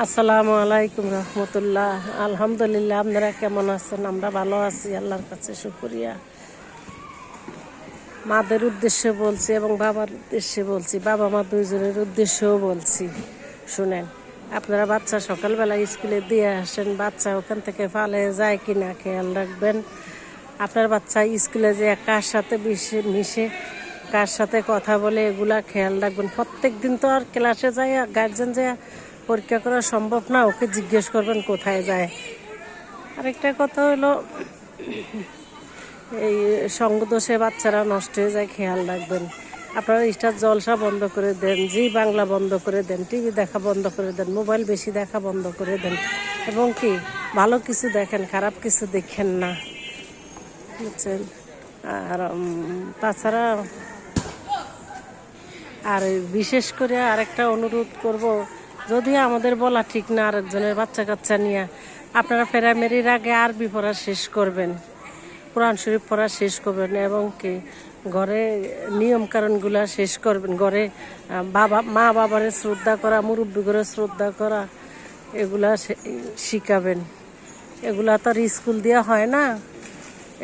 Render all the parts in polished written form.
আসসালামু আলাইকুম রহমতুল্লাহ। আলহামদুলিল্লাহ, আপনারা কেমন আছেন? আমরা ভালো আছি, আল্লাহর কাছে শুকরিয়া। মাদের উদ্দেশ্যে বলছি এবং বাবার উদ্দেশ্যে বলছি, বাবা মা দুইজনের উদ্দেশ্যেও বলছি। শুনেন, আপনারা বাচ্চা সকালবেলা স্কুলে দিয়ে আসেন, বাচ্চা ওখান থেকে ফালে যায় কিনা খেয়াল রাখবেন। আপনার বাচ্চা স্কুলে যে কার সাথে মিশে কার সাথে কথা বলে এগুলা খেয়াল রাখবেন। প্রত্যেক দিন তো আর ক্লাসে যায় গার্জেন যায় পরীক্ষা করা সম্ভব না, ওকে জিজ্ঞেস করবেন কোথায় যায়। আরেকটা কথা হলো, এই সঙ্গদোষে বাচ্চারা নষ্ট হয়ে যায়, খেয়াল রাখবেন। আপনারা স্টার জলসা বন্ধ করে দেন, জি বাংলা বন্ধ করে দেন, টিভি দেখা বন্ধ করে দেন, মোবাইল বেশি দেখা বন্ধ করে দেন, এবং কি ভালো কিছু দেখেন, খারাপ কিছু দেখেন না, বুঝছেন? আর তাছাড়া আর বিশেষ করে আরেকটা অনুরোধ করব, যদিও আমাদের বলা ঠিক না, আরেকজনের বাচ্চা কাচ্চা নিয়ে আপনারা প্রাইমারির আগে আরবি পড়া শেষ করবেন, কোরআন শরীফ পড়া শেষ করবেন, এবং কি ঘরে নিয়মকানুনগুলো শেষ করবেন। ঘরে মা বাবারে শ্রদ্ধা করা, মুরব্বী করে শ্রদ্ধা করা, এগুলা শিখাবেন। এগুলা তো আর স্কুল দেওয়া হয় না,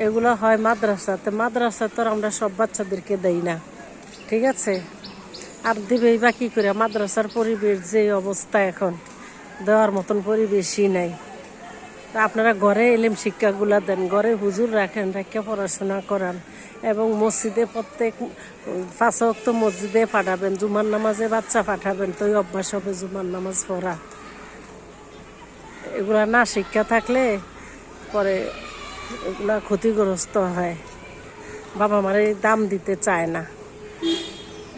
এগুলো হয় মাদ্রাসাতে। মাদ্রাসা তো আমরা সব বাচ্চাদেরকে দেই না, ঠিক আছে? আর দেবেই বা কী করে? মাদ্রাসার পরিবেশ যে অবস্থা এখন, দেওয়ার মতন পরিবেশই নাই। আপনারা ঘরে এলেম শিক্ষাগুলা দেন, ঘরে হুজুর রাখেন, রেখে পড়াশোনা করান, এবং মসজিদে প্রত্যেক 5 ওয়াক্ত মসজিদে পাঠাবেন। জুমার নামাজে বাচ্চা পাঠাবেন, তো অভ্যাস হবে জুমার নামাজ পড়া। এগুলা না শিক্ষা থাকলে পরে এগুলা ক্ষতিগ্রস্ত হয়। বাবা মারে দাম দিতে চায় না,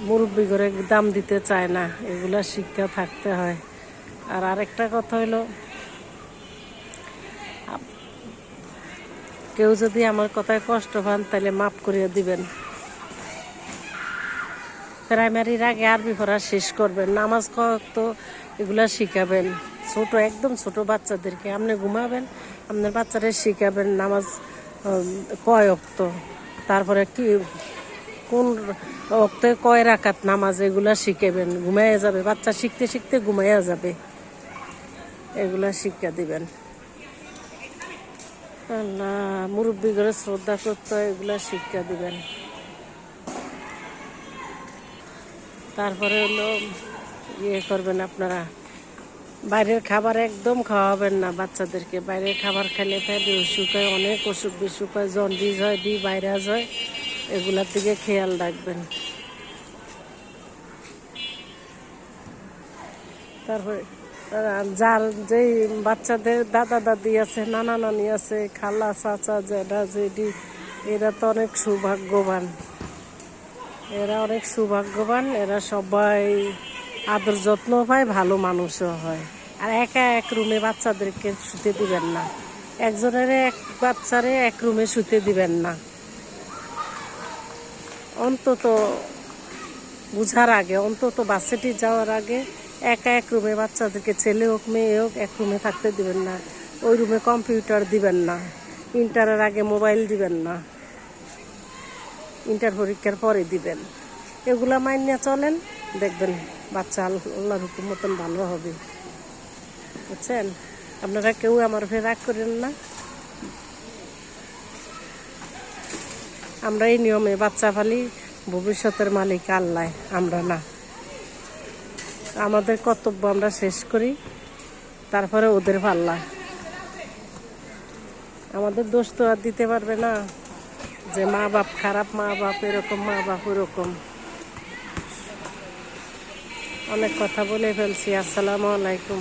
মুরব্বী করে দাম দিতে চায় না, এগুলা শিক্ষা থাকতে হয়। আর আরেকটা কথা হলো, কেউ যদি আমার কথায় কষ্ট পান তাহলে মাফ করিয়ে দিবেন। প্রাইমারির আগে আরবি পড়া শেষ করবেন, নামাজ তো এগুলা শিখাবেন। একদম ছোট বাচ্চাদেরকে আপনি ঘুমাবেন, আপনার বাচ্চারা শিখাবেন নামাজ কয় ওয়াক্ত, তারপরে কি কোন ওক্তে কয় রাকাত নামাজ, এগুলা শিখাবেন। ঘুমাইয়া যাবে বাচ্চা, শিখতে শিখতে ঘুমাইয়া যাবে, এগুলা শিক্ষা দিবেন। আল্লাহ, মুরব্বী করে শ্রদ্ধা করতে হয়, এগুলা শিক্ষা দিবেন। তারপরে হলো করবেন, আপনারা বাইরের খাবার একদম খাওয়াবেন না বাচ্চাদেরকে। বাইরের খাবার খেলে পেট অসুখ হয়, অনেক অসুখ বিসুখ হয়, জন্ডিস হয়, ভাইরাস হয়, এগুলার দিকে খেয়াল রাখবেন। তারপরে যার যেই বাচ্চাদের দাদা দাদি আছে, নানা নানি আছে, খালা চাচা জেঠা জেঠি, এরা তো অনেক সৌভাগ্যবান, এরা অনেক সৌভাগ্যবান। এরা সবাই আদর যত্ন পায়, ভালো মানুষও হয়। আর একা এক রুমে বাচ্চাদেরকে শুতে দিবেন না, একজনের এক বাচ্চারে এক রুমে শুতে দিবেন না। অন্তত বুঝার আগে, অন্তত বাচ্চাটি যাওয়ার আগে একা এক রুমে বাচ্চাদেরকে, ছেলে হোক মেয়ে হোক, এক রুমে থাকতে দিবেন না। ওই রুমে কম্পিউটার দিবেন না, ইন্টারের আগে মোবাইল দিবেন না, ইন্টার পরীক্ষার পরে দিবেন। এগুলা মাইনে চলেন, দেখবেন বাচ্চা আল্লাহর হুকুম মতন ভালো হবে, বুঝছেন? আপনারা কেউ আমার ফের রাগ করেন না। আমরা এই নিয়মে বাচ্চা ফালি, ভবিষ্যতের মালিক আল্লাহ, আমরা না। আমাদের কর্তব্য আমরা শেষ করি, তারপরে ওদের পাল্লা। আমাদের দোষ তো আর দিতে পারবে না যে মা বাপ খারাপ, মা বাপ এরকম, মা বাপ ওরকম। অনেক কথা বলে ফেলছি। আসসালামু আলাইকুম।